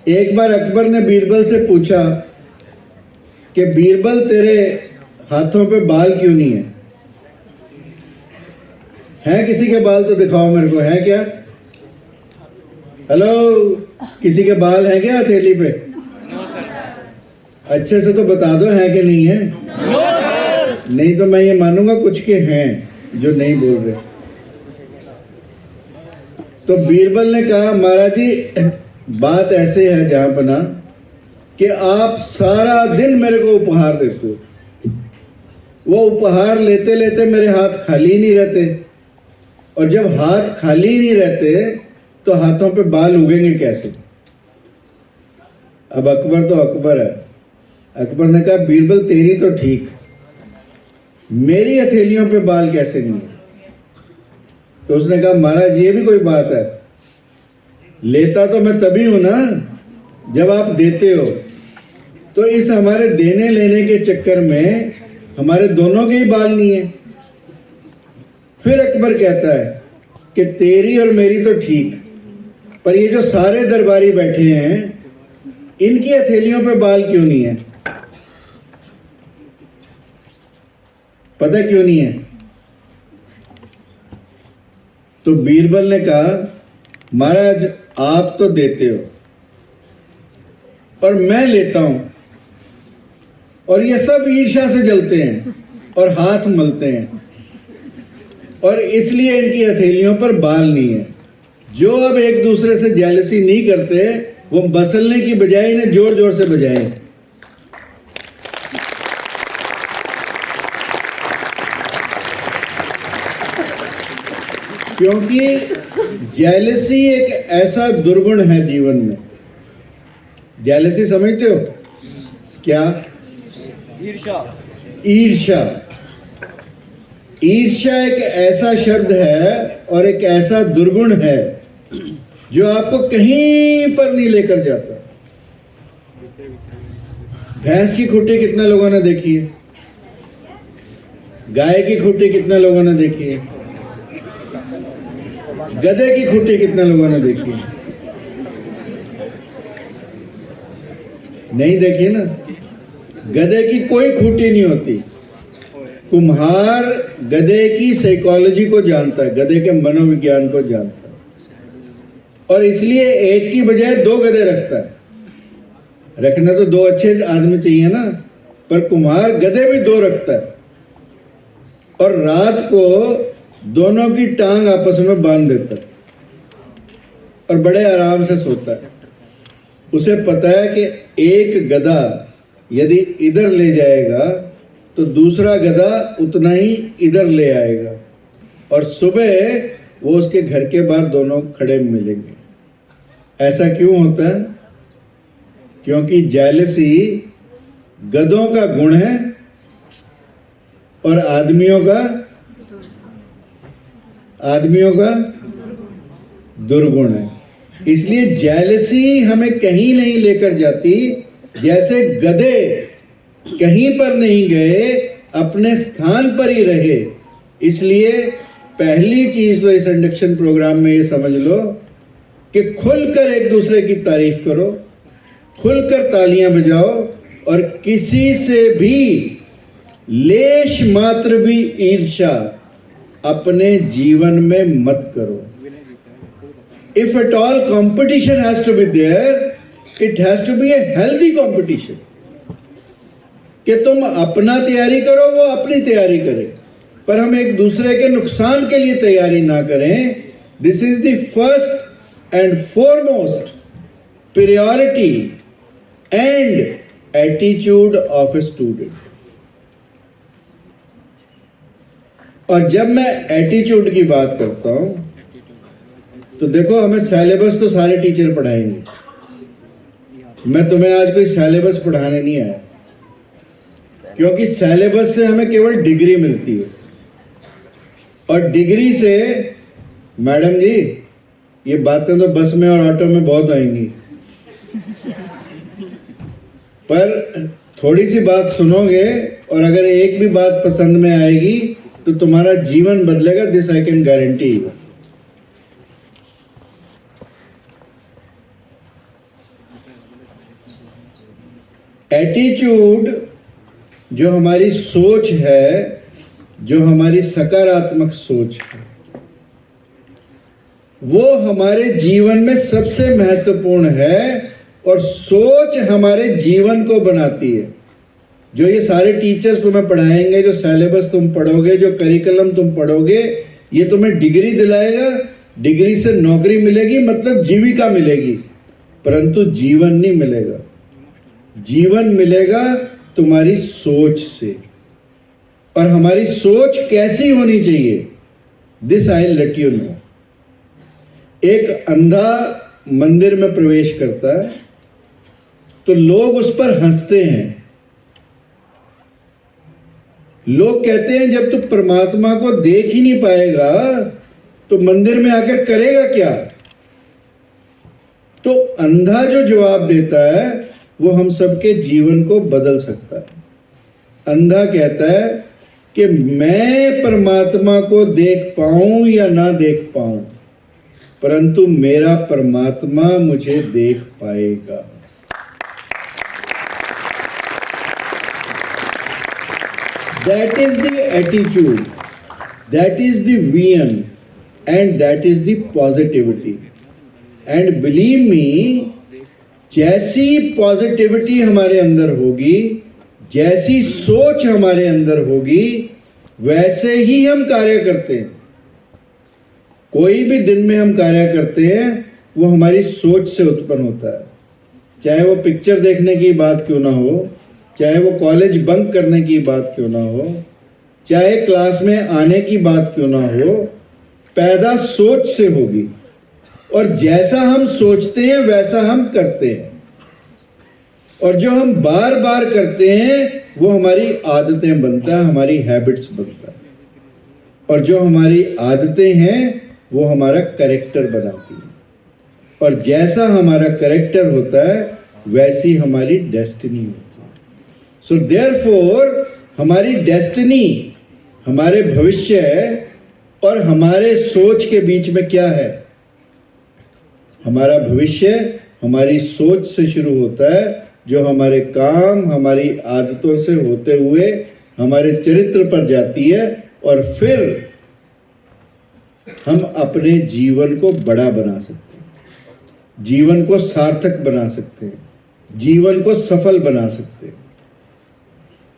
एक बार अकबर ने बीरबल से पूछा कि बीरबल तेरे हाथों पे बाल क्यों नहीं है किसी के बाल तो दिखाओ मेरे को, है क्या? हेलो, किसी के बाल हैं क्या हथेली पे? अच्छे से तो बता दो है कि नहीं है। नहीं तो मैं ये मानूंगा कुछ के हैं जो नहीं बोल रहे। तो बीरबल ने कहा महाराज जी बात ऐसे है जहां बना कि आप सारा दिन मेरे को उपहार देते हो, वो उपहार लेते लेते मेरे हाथ खाली नहीं रहते, और जब हाथ खाली नहीं रहते तो हाथों पे बाल उगेंगे कैसे? अब अकबर तो अकबर है। अकबर ने कहा बीरबल तेरी तो ठीक, मेरी हथेलियों पे बाल कैसे नहीं है? तो उसने कहा महाराज ये भी कोई बात है, लेता तो मैं तभी हूं ना जब आप देते हो। तो इस हमारे देने लेने के चक्कर में हमारे दोनों के ही बाल नहीं है। फिर अकबर कहता है कि तेरी और मेरी तो ठीक, पर ये जो सारे दरबारी बैठे हैं इनकी हथेलियों पे बाल क्यों नहीं है? पता क्यों नहीं है? तो बीरबल ने कहा महाराज आप तो देते हो और मैं लेता हूं, और ये सब ईर्ष्या से जलते हैं और हाथ मलते हैं, और इसलिए इनकी हथेलियों पर बाल नहीं है। जो अब एक दूसरे से जेलसी नहीं करते वो बसलने की बजाय इन्हें जोर जोर से बजाएं। क्योंकि जेलसी एक ऐसा दुर्गुण है जीवन में। जेलसी समझते हो क्या? ईर्ष्या। ईर्ष्या, ईर्ष्या एक ऐसा शब्द है और एक ऐसा दुर्गुण है जो आपको कहीं पर नहीं लेकर जाता। भैंस की खुट्टी कितने लोगों ने देखी है? गाय की खुट्टी कितने लोगों ने देखी है? गधे की खुट्टी कितने लोगों ने देखी है? नहीं देखी ना। गधे की कोई खुट्टी नहीं होती। कुम्हार गधे की साइकोलॉजी को जानता है, गधे के मनोविज्ञान को जानता है, और इसलिए एक की बजाय दो गधे रखता है। रखना तो दो अच्छे आदमी चाहिए ना, पर कुम्हार गधे भी दो रखता है, और रात को दोनों की टांग आपस में बांध देता है और बड़े आराम से सोता है। उसे पता है कि एक गधा यदि इधर ले जाएगा तो दूसरा गधा उतना ही इधर ले आएगा, और सुबह वो उसके घर के बाहर दोनों खड़े मिलेंगे। ऐसा क्यों होता है? क्योंकि जेलसी गधों का गुण है और आदमियों का दुर्गुण है। इसलिए जेलसी हमें कहीं नहीं लेकर जाती। जैसे गधे कहीं पर नहीं गए, अपने स्थान पर ही रहे। इसलिए पहली चीज तो इस इंडक्शन प्रोग्राम में ये समझ लो कि खुलकर एक दूसरे की तारीफ करो, खुलकर तालियां बजाओ, और किसी से भी लेश मात्र भी ईर्ष्या अपने जीवन में मत करो। If at all competition has to be there, it has to be a healthy competition. कि तुम अपना तैयारी करो, वो अपनी तैयारी करे, पर हम एक दूसरे के नुकसान के लिए तैयारी ना करें। This is the first and foremost priority and attitude of a student. और जब मैं एटीट्यूड की बात करता हूं तो देखो, हमें सिलेबस तो सारे टीचर पढ़ाएंगे। मैं तुम्हें आज कोई सिलेबस पढ़ाने नहीं आया, क्योंकि सिलेबस से हमें केवल डिग्री मिलती है, और डिग्री से मैडम जी ये बातें तो बस में और ऑटो में बहुत आएंगी, पर थोड़ी सी बात सुनोगे और अगर एक भी बात पसंद में आएगी तो तुम्हारा जीवन बदलेगा। This I can guarantee you. Attitude, जो हमारी सोच है, जो हमारी सकारात्मक सोच है, वो हमारे जीवन में सबसे महत्वपूर्ण है और सोच हमारे जीवन को बनाती है। जो ये सारे टीचर्स तुम्हें पढ़ाएंगे, जो सिलेबस तुम पढ़ोगे, जो करिकुलम तुम पढ़ोगे, ये तुम्हें डिग्री दिलाएगा, डिग्री से नौकरी मिलेगी, मतलब जीविका मिलेगी, परंतु जीवन नहीं मिलेगा। जीवन मिलेगा तुम्हारी सोच से। और हमारी सोच कैसी होनी चाहिए, this I let you know. एक अंधा मंदिर में प्रवेश करता है तो लोग उस पर हंसते हैं। लोग कहते हैं जब तू परमात्मा को देख ही नहीं पाएगा तो मंदिर में आकर करेगा क्या। तो अंधा जो जवाब देता है वो हम सबके जीवन को बदल सकता है। अंधा कहता है कि मैं परमात्मा को देख पाऊं या ना देख पाऊं, परंतु मेरा परमात्मा मुझे देख पाएगा। That is the attitude, that is the vision, and that is the positivity. And believe me, जैसी पॉजिटिविटी हमारे अंदर होगी, जैसी सोच हमारे अंदर होगी, वैसे ही हम कार्य करते हैं। कोई भी दिन में हम कार्य करते हैं वो हमारी सोच से उत्पन्न होता है। चाहे वो पिक्चर देखने की बात क्यों ना हो, चाहे वो कॉलेज बंक करने की बात क्यों ना हो, चाहे क्लास में आने की बात क्यों ना हो, पैदा सोच से होगी। और जैसा हम सोचते हैं वैसा हम करते हैं। और जो हम बार बार करते हैं वो हमारी आदतें बनता है, हमारी हैबिट्स बनता है। और जो हमारी आदतें हैं वो हमारा कैरेक्टर बनाती है। और जैसा हमारा कैरेक्टर होता है वैसी हमारी डेस्टिनी होती है। सो देयरफॉर हमारी डेस्टिनी, हमारे भविष्य और हमारे सोच के बीच में क्या है। हमारा भविष्य हमारी सोच से शुरू होता है, जो हमारे काम, हमारी आदतों से होते हुए हमारे चरित्र पर जाती है, और फिर हम अपने जीवन को बड़ा बना सकते हैं, जीवन को सार्थक बना सकते हैं, जीवन को सफल बना सकते हैं।